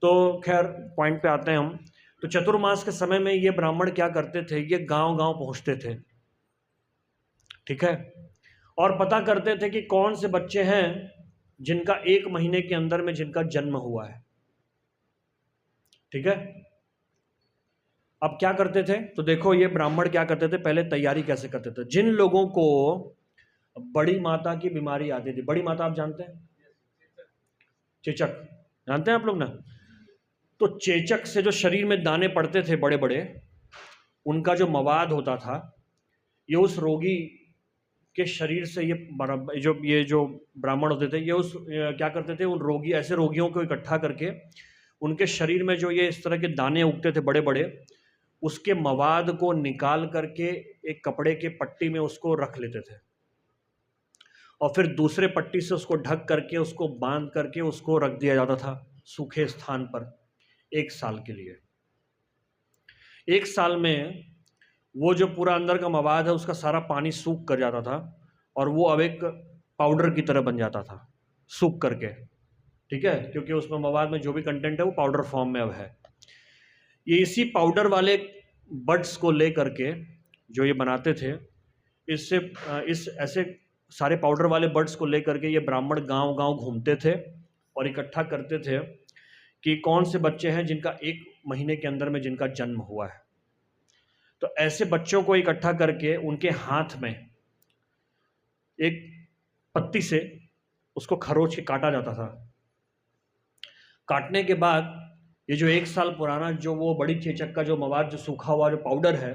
तो खैर पॉइंट पे आते हैं हम। तो चतुर्मास के समय में ये ब्राह्मण क्या करते थे, ये गांव-गांव पहुंचते थे, ठीक है, और पता करते थे कि कौन से बच्चे हैं जिनका 1 महीने के अंदर में जिनका जन्म हुआ है, ठीक है। अब क्या करते थे, तो देखो ये ब्राह्मण क्या करते थे, पहले तैयारी कैसे करते थे। जिन लोगों को बड़ी माता की बीमारी आती थी, बड़ी माता आप जानते हैं, चेचक, जानते हैं आप लोग ना, तो चेचक से जो शरीर में दाने पड़ते थे बड़े बड़े, उनका जो मवाद होता था, ये उस रोगी के शरीर से ये जो ब्राह्मण होते थे, ये क्या करते थे, उन रोगी, ऐसे रोगियों को इकट्ठा करके उनके शरीर में जो ये इस तरह के दाने उगते थे बड़े बड़े, उसके मवाद को निकाल करके एक कपड़े के पट्टी में उसको रख लेते थे, और फिर दूसरे पट्टी से उसको ढक करके, उसको बांध करके उसको रख दिया जाता था सूखे स्थान पर 1 साल के लिए। 1 साल में वो जो पूरा अंदर का मवाद है उसका सारा पानी सूख कर जाता था, और वो अब एक पाउडर की तरह बन जाता था सूख करके, ठीक है, क्योंकि उसमें मवाद में जो भी कंटेंट है वो पाउडर फॉर्म में अब है। ये इसी पाउडर वाले बड्स को ले करके जो ये बनाते थे, इससे इस ऐसे सारे पाउडर वाले बड्स को ले करके ये ब्राह्मण गांव-गांव घूमते थे और इकट्ठा करते थे कि कौन से बच्चे हैं जिनका 1 महीने के अंदर में जिनका जन्म हुआ है। तो ऐसे बच्चों को इकट्ठा करके उनके हाथ में एक पत्ती से उसको खरोच के काटा जाता था। काटने के बाद ये जो 1 साल पुराना जो वो बड़ी चेचक का जो मवाद, जो सूखा हुआ जो पाउडर है,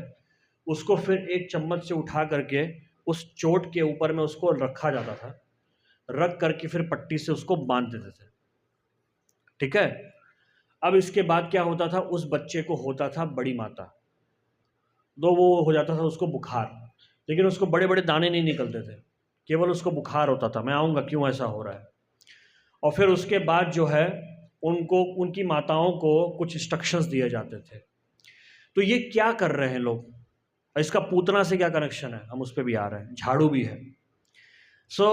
उसको फिर एक चम्मच से उठा करके उस चोट के ऊपर में उसको रखा जाता था, रख करके फिर पट्टी से उसको बांध देते थे, ठीक है। अब इसके बाद क्या होता था, उस बच्चे को होता था बड़ी माता, तो वो हो जाता था उसको बुखार, लेकिन उसको बड़े बड़े दाने नहीं निकलते थे, केवल उसको बुखार होता था। मैं आऊँगा क्यों ऐसा हो रहा है। और फिर उसके बाद जो है उनको, उनकी माताओं को कुछ इंस्ट्रक्शंस दिए जाते थे। तो ये क्या कर रहे हैं लोग, इसका पूतना से क्या कनेक्शन है, हम उस पर भी आ रहे हैं, झाड़ू भी है। सो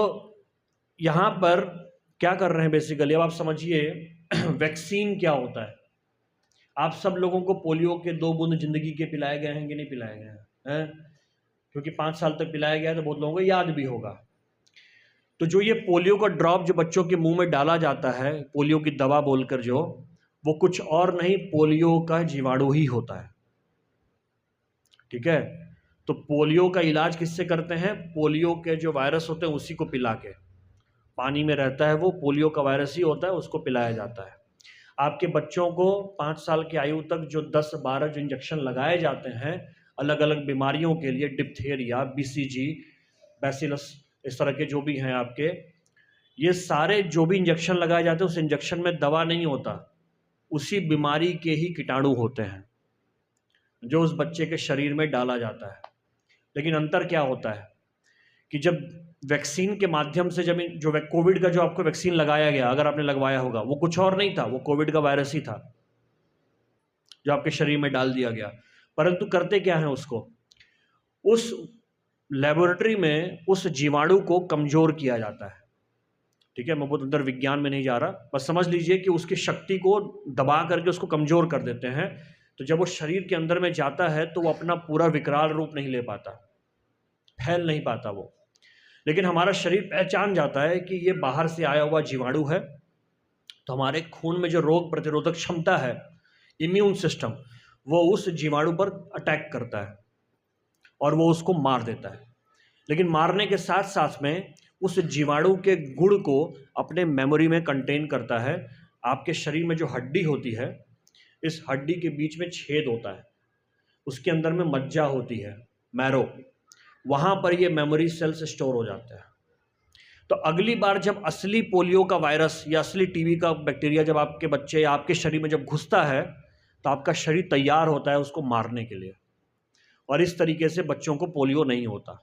यहाँ पर क्या कर रहे हैं बेसिकली, अब आप समझिए वैक्सीन क्या होता है। आप सब लोगों को पोलियो के 2 बूंद जिंदगी के पिलाए गए हैं कि नहीं पिलाए गए हैं, क्योंकि 5 साल तक पिलाया गया है तो बहुत लोगों को याद भी होगा। तो जो ये पोलियो का ड्रॉप जो बच्चों के मुंह में डाला जाता है, पोलियो की दवा बोलकर, जो वो कुछ और नहीं, पोलियो का जीवाणु ही होता है, ठीक है। तो पोलियो का इलाज किससे करते हैं, पोलियो के जो वायरस होते हैं उसी को पिला के, पानी में रहता है वो पोलियो का वायरस ही होता है, उसको पिलाया जाता है। आपके बच्चों को 5 साल की आयु तक जो 10-12 जो इंजेक्शन लगाए जाते हैं अलग अलग बीमारियों के लिए, डिप्थेरिया, बीसीजी, बैसिलस, इस तरह के जो भी हैं आपके, ये सारे जो भी इंजेक्शन लगाए जाते हैं उस इंजेक्शन में दवा नहीं होता, उसी बीमारी के ही कीटाणु होते हैं जो उस बच्चे के शरीर में डाला जाता है। लेकिन अंतर क्या होता है कि जब वैक्सीन के माध्यम से, जब जो कोविड का जो आपको वैक्सीन लगाया गया, अगर आपने लगवाया होगा, वो कुछ और नहीं था, वो कोविड का वायरस ही था जो आपके शरीर में डाल दिया गया। परंतु करते क्या है, उसको उस लेबोरेटरी में उस जीवाणु को कमजोर किया जाता है, ठीक है। मैं बहुत अंदर विज्ञान में नहीं जा रहा, बस समझ लीजिए कि उसकी शक्ति को दबा करके उसको कमजोर कर देते हैं। तो जब वो शरीर के अंदर में जाता है तो वो अपना पूरा विकराल रूप नहीं ले पाता, फैल नहीं पाता वो। लेकिन हमारा शरीर पहचान जाता है कि ये बाहर से आया हुआ जीवाणु है, तो हमारे खून में जो रोग प्रतिरोधक क्षमता है, इम्यून सिस्टम, वो उस जीवाणु पर अटैक करता है और वो उसको मार देता है। लेकिन मारने के साथ साथ में उस जीवाणु के गुण को अपने मेमोरी में कंटेन करता है। आपके शरीर में जो हड्डी होती है, इस हड्डी के बीच में छेद होता है, उसके अंदर में मज्जा होती है, मैरो, वहाँ पर ये मेमोरी सेल्स स्टोर हो जाते हैं। तो अगली बार जब असली पोलियो का वायरस या असली टीबी का बैक्टीरिया जब आपके बच्चे या आपके शरीर में जब घुसता है, तो आपका शरीर तैयार होता है उसको मारने के लिए, और इस तरीके से बच्चों को पोलियो नहीं होता।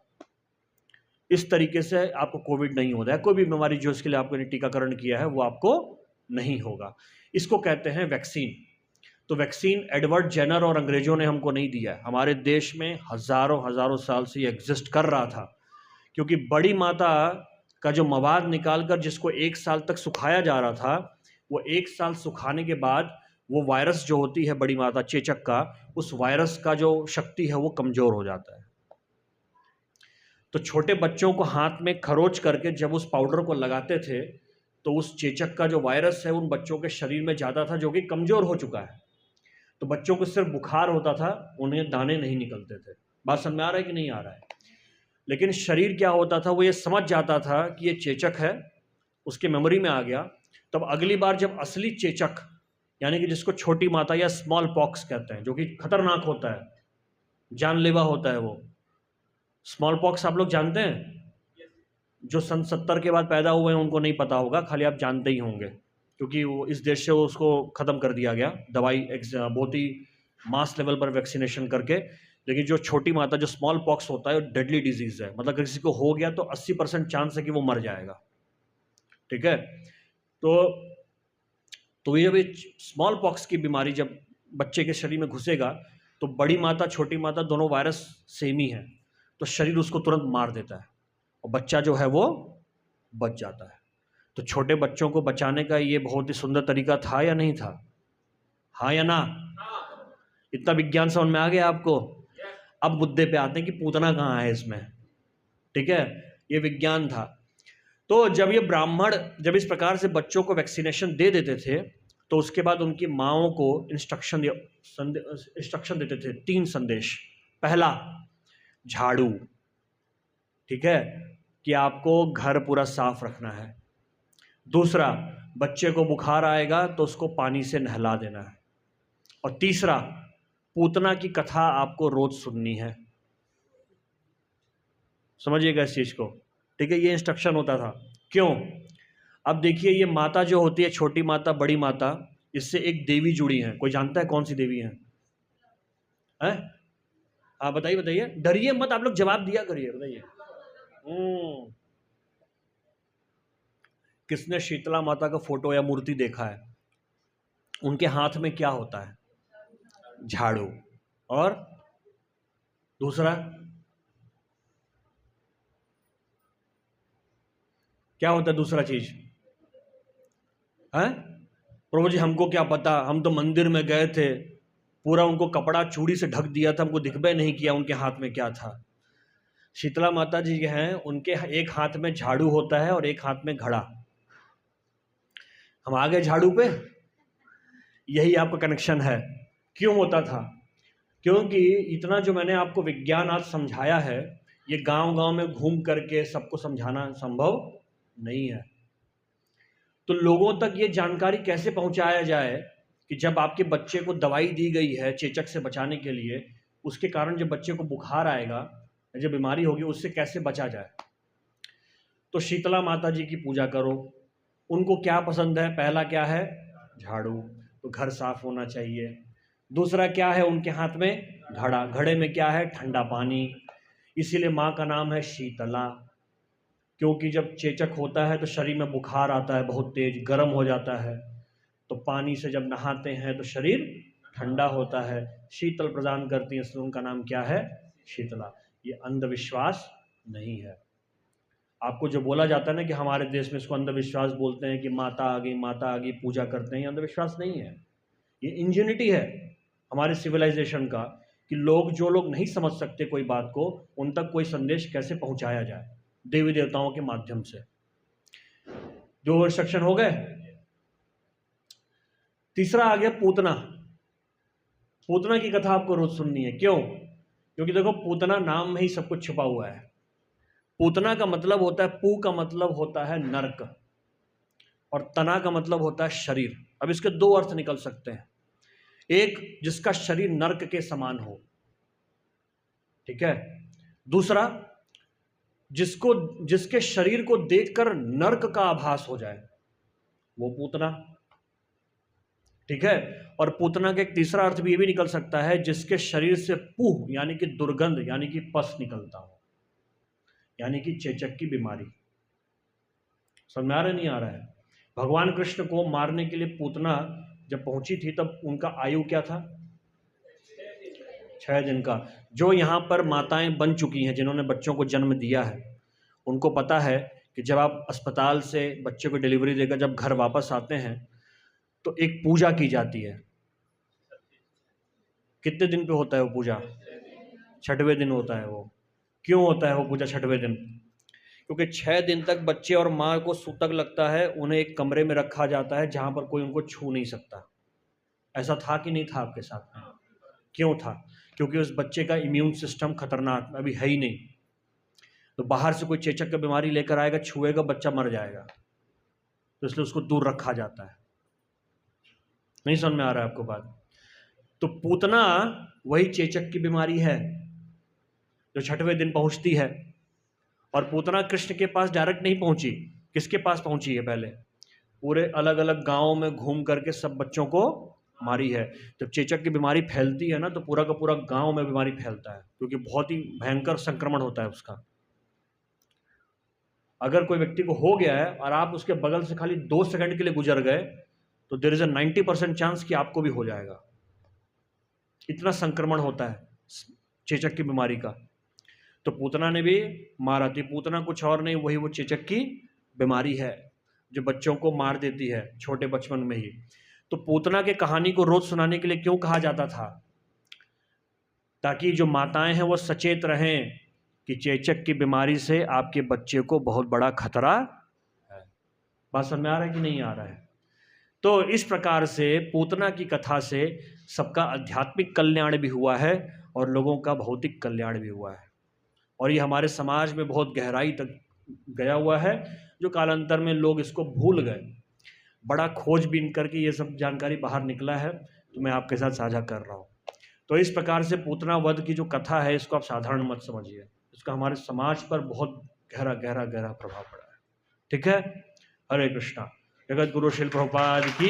इस तरीके से आपको कोविड नहीं होता है, कोई भी बीमारी जो इसके लिए आपने टीकाकरण किया है वो आपको नहीं होगा। इसको कहते हैं वैक्सीन। तो वैक्सीन एडवर्ड जेनर और अंग्रेजों ने हमको नहीं दिया है, हमारे देश में हजारों साल से ये एग्जिस्ट कर रहा था, क्योंकि बड़ी माता का जो मवाद निकालकर जिसको 1 साल तक सुखाया जा रहा था, वो 1 साल सुखाने के बाद वो वायरस जो होती है बड़ी माता चेचक का, उस वायरस का जो शक्ति है वो कमज़ोर हो जाता है। तो छोटे बच्चों को हाथ में खरोच करके जब उस पाउडर को लगाते थे, तो उस चेचक का जो वायरस है उन बच्चों के शरीर में ज़्यादा था, जो कि कमज़ोर हो चुका है। तो बच्चों को सिर्फ बुखार होता था, उन्हें दाने नहीं निकलते थे। बात समझ में आ रहा है कि नहीं आ रहा है? लेकिन शरीर क्या होता था, वो ये समझ जाता था कि ये चेचक है, उसके मेमोरी में आ गया। तब अगली बार जब असली चेचक, यानी कि जिसको छोटी माता या स्मॉल पॉक्स कहते हैं, जो कि खतरनाक होता है, जानलेवा होता है, वो स्मॉल पॉक्स आप लोग जानते हैं? जो सन 70 के बाद पैदा हुए हैं उनको नहीं पता होगा, खाली आप जानते ही होंगे, क्योंकि वो इस देश से उसको ख़त्म कर दिया गया दवाई बहुत ही मास लेवल पर वैक्सीनेशन करके। लेकिन जो छोटी माता, जो स्मॉल पॉक्स होता है, डेडली डिजीज़ है, मतलब किसी को हो गया तो 80% चांस है कि वो मर जाएगा। ठीक है? तो ये स्मॉल पॉक्स की बीमारी जब बच्चे के शरीर में घुसेगा, तो बड़ी माता छोटी माता दोनों वायरस सेम ही है, तो शरीर उसको तुरंत मार देता है और बच्चा जो है वो बच जाता है। तो छोटे बच्चों को बचाने का ये बहुत ही सुंदर तरीका था या नहीं था? हाँ या ना? इतना विज्ञान समझ में आ गया आपको? अब मुद्दे पे आते हैं कि पूतना कहाँ है इसमें। ठीक है, ये विज्ञान था। तो जब ये ब्राह्मण जब इस प्रकार से बच्चों को वैक्सीनेशन दे देते थे, तो उसके बाद उनकी माँओं को इंस्ट्रक्शन देते थे, 3 संदेश। पहला, झाड़ू, ठीक है, कि आपको घर पूरा साफ रखना है। दूसरा, बच्चे को बुखार आएगा तो उसको पानी से नहला देना है। और तीसरा, पूतना की कथा आपको रोज सुननी है। समझिएगा इस चीज को, ठीक है? ये इंस्ट्रक्शन होता था। क्यों? अब देखिए, ये माता जो होती है, छोटी माता बड़ी माता, इससे एक देवी जुड़ी है। कोई जानता है कौन सी देवी है? हाँ बताइए बताइए, डरिए मत, आप लोग जवाब दिया करिए, बताइए। किसने शीतला माता का फोटो या मूर्ति देखा है? उनके हाथ में क्या होता है? झाड़ू। और दूसरा क्या होता है? दूसरा चीज है? प्रभु जी हमको क्या पता, हम तो मंदिर में गए थे, पूरा उनको कपड़ा चूड़ी से ढक दिया था, हमको दिखबे नहीं किया उनके हाथ में क्या था। शीतला माता जी हैं, उनके एक हाथ में झाड़ू होता है और एक हाथ में घड़ा। हम आ गए झाड़ू पे, यही आपका कनेक्शन है। क्यों होता था? क्योंकि इतना जो मैंने आपको विज्ञान आज समझाया है, ये गांव-गांव में घूम करके सबको समझाना संभव नहीं है। तो लोगों तक ये जानकारी कैसे पहुंचाया जाए कि जब आपके बच्चे को दवाई दी गई है चेचक से बचाने के लिए, उसके कारण जब बच्चे को बुखार आएगा, जब बीमारी होगी, उससे कैसे बचा जाए? तो शीतला माता जी की पूजा करो। उनको क्या पसंद है? पहला क्या है? झाड़ू, तो घर साफ होना चाहिए। दूसरा क्या है उनके हाथ में? घड़ा। घड़े में क्या है? ठंडा पानी। इसीलिए माँ का नाम है शीतला, क्योंकि जब चेचक होता है तो शरीर में बुखार आता है, बहुत तेज गर्म हो जाता है, तो पानी से जब नहाते हैं तो शरीर ठंडा होता है, शीतल प्रदान करती है, इसलिए उनका नाम क्या है? शीतला। ये अंधविश्वास नहीं है। आपको जो बोला जाता है ना कि हमारे देश में इसको अंधविश्वास बोलते हैं कि माता आ गई, माता आ गई, पूजा करते हैं, ये अंधविश्वास नहीं है, ये इंजेनिटी है हमारे सिविलाइजेशन का, कि जो लोग नहीं समझ सकते कोई बात को, उन तक कोई संदेश कैसे पहुंचाया जाए देवी देवताओं के माध्यम से। 2 इंस्ट्रक्शन हो गए। तीसरा आ गया पूतना। पूतना की कथा आपको रोज सुननी है। क्यों? क्योंकि देखो, पूतना नाम में ही सब कुछ छुपा हुआ है। पूतना का मतलब होता है, पू का मतलब होता है नरक, और तना का मतलब होता है शरीर। अब इसके 2 अर्थ निकल सकते हैं। एक, जिसका शरीर नरक के समान हो, ठीक है। दूसरा, जिसके शरीर को देखकर नरक का आभास हो जाए, वो पूतना, ठीक है। और पूतना का एक तीसरा अर्थ भी ये भी निकल सकता है, जिसके शरीर से पूह यानी कि दुर्गंध यानी कि पस निकलता हो, यानी कि चेचक की बीमारी। समझ में आ रहा है नहीं आ रहा है? भगवान कृष्ण को मारने के लिए पूतना जब पहुंची थी, तब उनका आयु क्या था? 6 दिन का। जो यहाँ पर माताएं बन चुकी हैं, जिन्होंने बच्चों को जन्म दिया है, उनको पता है कि जब आप अस्पताल से बच्चे को डिलीवरी देकर जब घर वापस आते हैं, तो एक पूजा की जाती है। कितने दिन पे होता है वो पूजा? 6वें दिन होता है वो। क्यों होता है वो पूजा 6वें दिन? क्योंकि 6 दिन तक बच्चे और माँ को सूतक लगता है, उन्हें एक कमरे में रखा जाता है जहाँ पर कोई उनको छू नहीं सकता। ऐसा था कि नहीं था आपके साथ में? क्यों था? क्योंकि उस बच्चे का इम्यून सिस्टम खतरनाक अभी है ही नहीं, तो बाहर से कोई चेचक की बीमारी लेकर आएगा, छुएगा, बच्चा मर जाएगा, तो इसलिए उसको दूर रखा जाता है। नहीं समझ में आ रहा है आपको बात? तो पूतना वही चेचक की बीमारी है जो 6वें दिन पहुंचती है, और पूतना कृष्ण के पास डायरेक्ट नहीं पहुंची। किसके पास पहुंची है? पहले पूरे अलग अलग गांवों में घूम करके सब बच्चों को मारी है। जब चेचक की बीमारी फैलती है ना, तो पूरा का पूरा गांव में बीमारी फैलता है, क्योंकि बहुत ही भयंकर संक्रमण होता है उसका। अगर कोई व्यक्ति को हो गया है और आप उसके बगल से खाली 2 सेकंड के लिए गुजर गए, तो देयर इज अ 90% चांस कि आपको भी हो जाएगा। इतना संक्रमण होता है चेचक की बीमारी का। तो पूतना ने भी मारा थी। पूतना कुछ और नहीं, वही वो चेचक की बीमारी है जो बच्चों को मार देती है छोटे बचपन में ही। तो पूतना के कहानी को रोज सुनाने के लिए क्यों कहा जाता था? ताकि जो माताएं हैं वो सचेत रहें कि चेचक की बीमारी से आपके बच्चे को बहुत बड़ा खतरा है। बात समझ में आ रहा है कि नहीं आ रहा है? तो इस प्रकार से पूतना की कथा से सबका आध्यात्मिक कल्याण भी हुआ है और लोगों का भौतिक कल्याण भी हुआ है, और ये हमारे समाज में बहुत गहराई तक गया हुआ है, जो कालांतर में लोग इसको भूल गए। बड़ा खोजबीन करके ये सब जानकारी बाहर निकला है, तो मैं आपके साथ साझा कर रहा हूँ। तो इस प्रकार से पूतना वध की जो कथा है, इसको आप साधारण मत समझिए, इसका हमारे समाज पर बहुत गहरा गहरा गहरा प्रभाव पड़ा है। ठीक है? हरे कृष्णा। जगत गुरु श्रील प्रभुपाद की